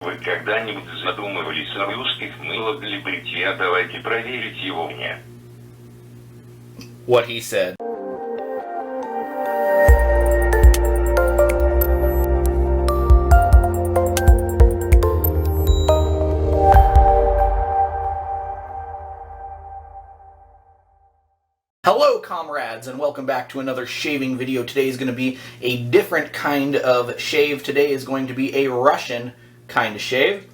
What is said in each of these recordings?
Вы когда-нибудь задумывались о русских мылах для бритья? Давайте проверить его мне. What he said. Hello comrades, and welcome back to another shaving video. Today is going to be a different kind of shave. Today is going to be a Russian kind of shave.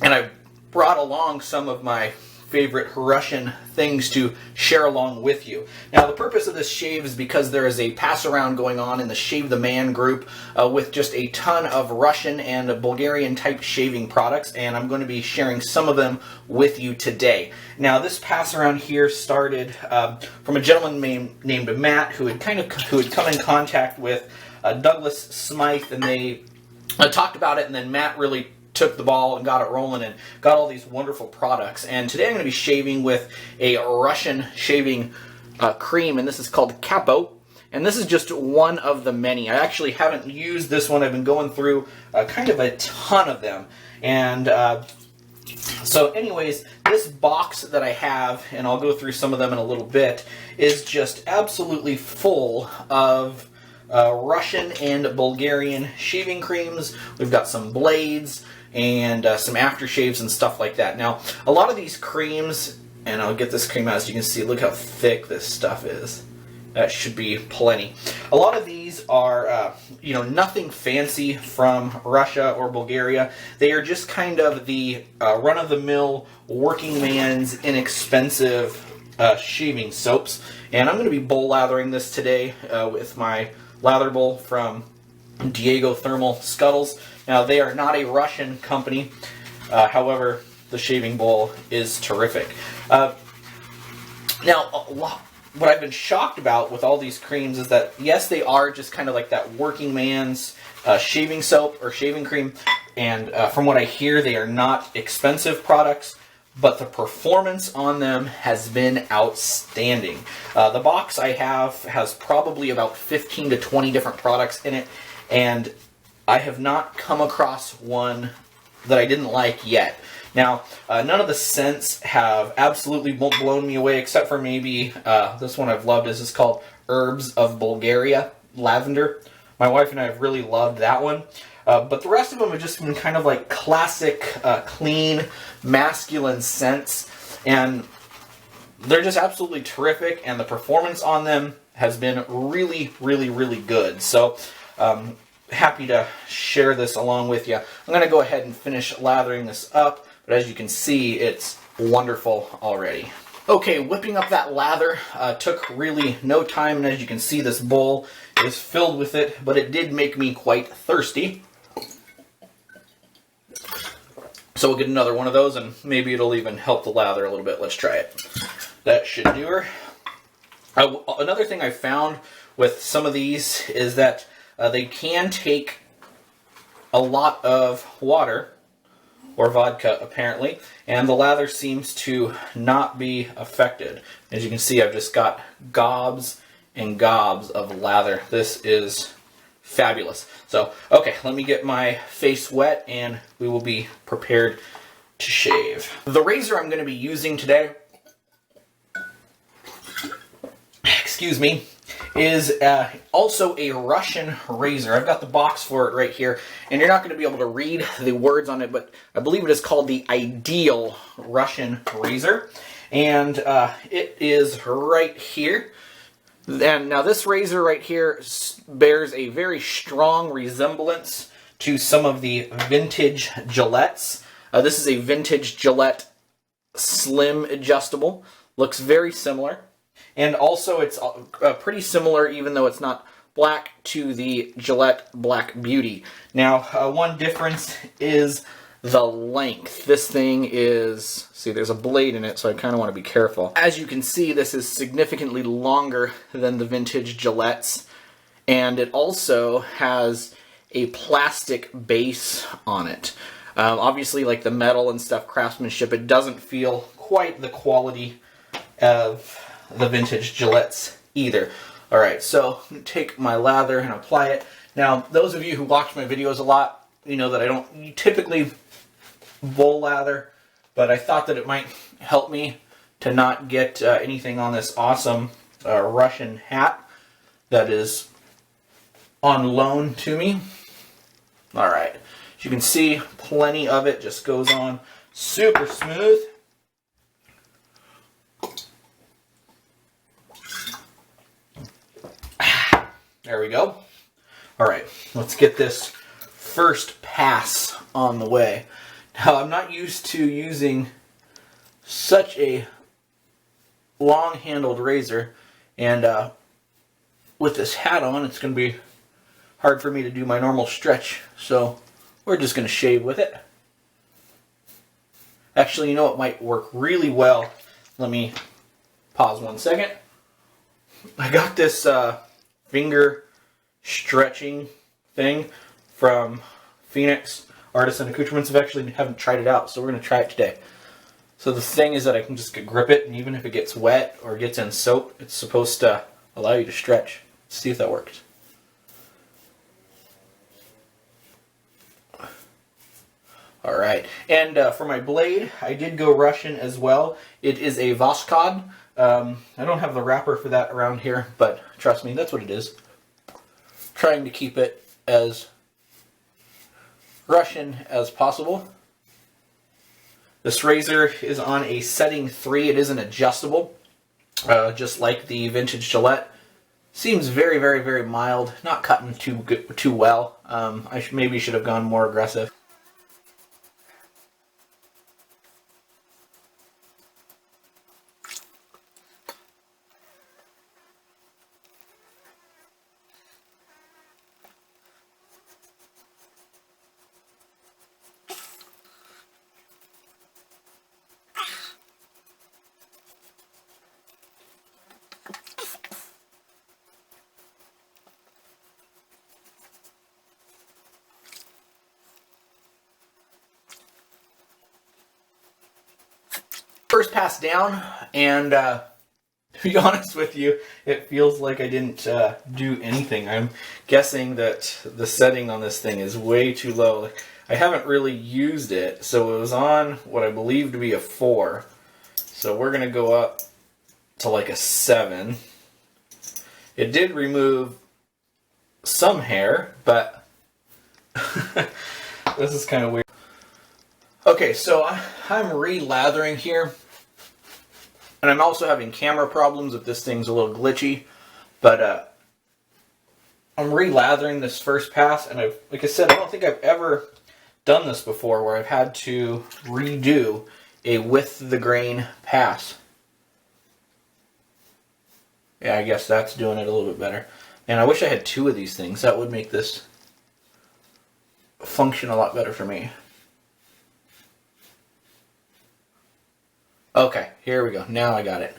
And I brought along some of my favorite Russian things to share along with you. Now, the purpose of this shave is because there is a pass around going on in the Shave the Man group with just a ton of Russian and Bulgarian type shaving products, and I'm going to be sharing some of them with you today. Now, this pass around here started from a gentleman named Matt who had come in contact with Douglas Smythe, and they talked about it, and then Matt really took the ball and got it rolling and got all these wonderful products. And today I'm going to be shaving with a Russian shaving cream, and this is called Capo. And this is just one of the many. I actually haven't used this one. I've been going through kind of a ton of them. And so anyways, this box that I have, and I'll go through some of them in a little bit, is just absolutely full of Russian and Bulgarian shaving creams. We've got some blades and some aftershaves and stuff like that. Now, a lot of these creams, and I'll get this cream out so you can see, look how thick this stuff is. That should be plenty. A lot of these are, nothing fancy from Russia or Bulgaria. They are just kind of the run-of-the-mill working man's inexpensive shaving soaps. And I'm going to be bowl lathering this today with my lather bowl from Diego Thermal Scuttles. Now, they are not a Russian company. However, the shaving bowl is terrific. Now, what I've been shocked about with all these creams is that, yes, they are just kind of like that working man's shaving soap or shaving cream. And from what I hear, they are not expensive products, but the performance on them has been outstanding. The box I have has probably about 15 to 20 different products in it, and I have not come across one that I didn't like yet. Now, none of the scents have absolutely blown me away, except for maybe this one I've loved. This is called Herbs of Bulgaria, Lavender. My wife and I have really loved that one. But the rest of them have just been kind of like classic, clean, masculine scents. And they're just absolutely terrific, and the performance on them has been really, really, really good. So, happy to share this along with you. I'm going to go ahead and finish lathering this up, but as you can see, it's wonderful already. Okay, whipping up that lather took really no time, and as you can see, this bowl is filled with it, but it did make me quite thirsty. So we'll get another one of those, and maybe it'll even help the lather a little bit. Let's try it. That should do her. Another thing I found with some of these is that they can take a lot of water, or vodka apparently, and the lather seems to not be affected. As you can see, I've just got gobs and gobs of lather. This is fabulous. So, okay, let me get my face wet and we will be prepared to shave. The razor I'm going to be using today, excuse me, is also a Russian razor. I've got the box for it right here, and you're not going to be able to read the words on it, but I believe it is called the Ideal Russian Razor, and it is right here. And now this razor right here bears a very strong resemblance to some of the vintage Gillettes. This is a vintage Gillette Slim Adjustable. Looks very similar. And also it's pretty similar, even though it's not black, to the Gillette Black Beauty. Now, one difference is the length. This thing is, see, there's a blade in it, so I kind of want to be careful. As you can see, this is significantly longer than the vintage Gillettes, and it also has a plastic base on it. Obviously, like the metal and stuff, craftsmanship, it doesn't feel quite the quality of the vintage Gillettes either. Alright, so I'm going to take my lather and apply it. Now, those of you who watch my videos a lot, you know that I don't typically bowl lather, but I thought that it might help me to not get anything on this awesome Russian hat that is on loan to me. Alright, as you can see, plenty of it just goes on super smooth. There we go. Alright, let's get this first pass on the way. Now, I'm not used to using such a long-handled razor, and with this hat on, it's going to be hard for me to do my normal stretch, so we're just going to shave with it. Actually, you know what might work really well? Let me pause 1 second. I got this finger stretching thing from Phoenix Artisan Accoutrements. I actually haven't tried it out, so we're going to try it today. So the thing is that I can just grip it, and even if it gets wet or gets in soap, it's supposed to allow you to stretch. Let's see if that works. Alright, and for my blade, I did go Russian as well. It is a Voskhod. I don't have the wrapper for that around here, but trust me, that's what it is. Trying to keep it as Russian as possible. This razor is on a setting 3. It isn't adjustable, just like the vintage Gillette. Seems very, very, very mild. Not cutting too well. I maybe should have gone more aggressive. First pass down, and to be honest with you, it feels like I didn't do anything. I'm guessing that the setting on this thing is way too low. I haven't really used it, so it was on what I believe to be a 4. So we're going to go up to like a 7. It did remove some hair, but this is kind of weird. Okay, so I'm re-lathering here, and I'm also having camera problems if this thing's a little glitchy, but I'm re-lathering this first pass, and like I said, I don't think I've ever done this before where I've had to redo a width the grain pass. Yeah, I guess that's doing it a little bit better. And I wish I had 2 of these things. That would make this function a lot better for me. Okay, here we go. Now I got it.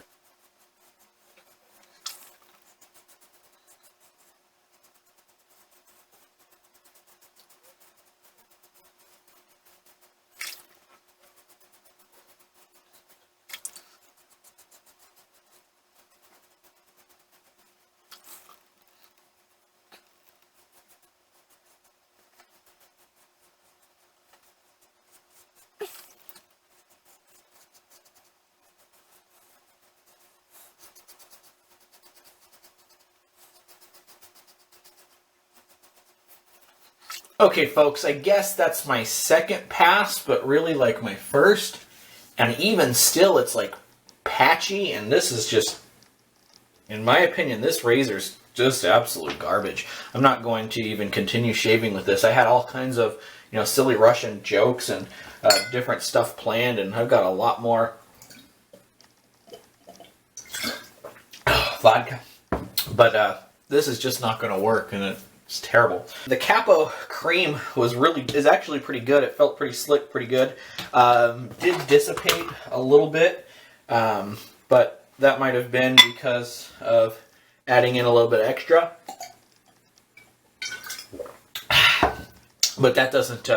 Okay, folks, I guess that's my second pass, but really like my first. And even still, it's like patchy, and this is just, in my opinion, this razor's just absolute garbage. I'm not going to even continue shaving with this. I had all kinds of, silly Russian jokes and different stuff planned, and I've got a lot more vodka. But this is just not going to work, and it's terrible. The Capo cream is actually pretty good. It felt pretty slick, pretty good. Did dissipate a little bit, but that might have been because of adding in a little bit extra. But that doesn't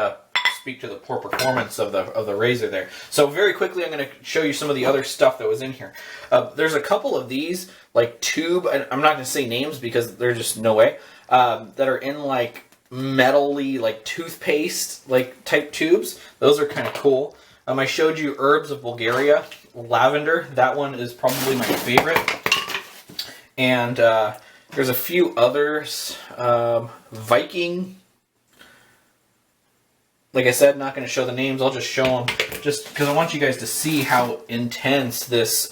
speak to the poor performance of the razor there. So very quickly, I'm going to show you some of the other stuff that was in here. There's a couple of these, like tube, and I'm not going to say names because there's just no way. that are in like metally, like toothpaste, like type tubes. Those are kind of cool. I showed you Herbs of Bulgaria, lavender. That one is probably my favorite. And there's a few others. Viking. Like I said, not going to show the names. I'll just show them just because I want you guys to see how intense this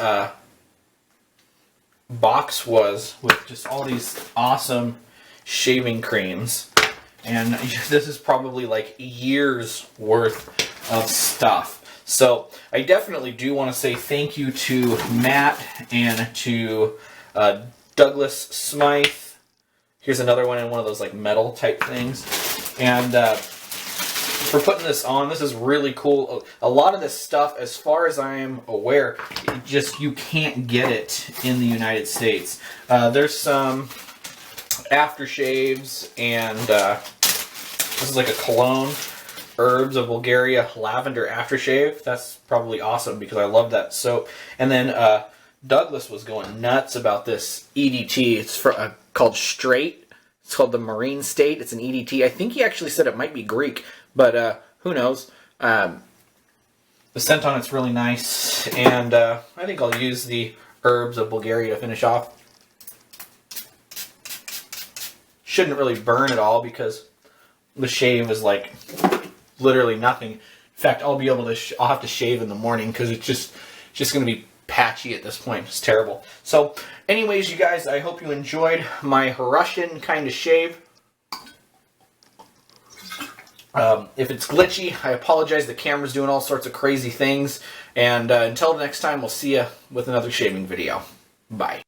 box was with just all these awesome shaving creams. And this is probably like years worth of stuff. So I definitely do want to say thank you to Matt and to Douglas Smythe. Here's another one in one of those like metal type things. And for putting this on, this is really cool. A lot of this stuff, as far as I am aware, you can't get it in the United States. There's some aftershaves, and this is like a cologne, Herbs of Bulgaria lavender aftershave. That's probably awesome because I love that soap. And then Douglas was going nuts about this EDT. It's called Straight. It's called the Marine State. It's an EDT. I think he actually said it might be Greek, but who knows. The scent on it's really nice, and I think I'll use the Herbs of Bulgaria to finish off. Shouldn't really burn at all because the shave is like literally nothing. In fact, I'll be able to. I'll have to shave in the morning because it's just going to be patchy at this point. It's terrible. So, anyways, you guys, I hope you enjoyed my Harussian kind of shave. If it's glitchy, I apologize. The camera's doing all sorts of crazy things. And until the next time, we'll see you with another shaving video. Bye.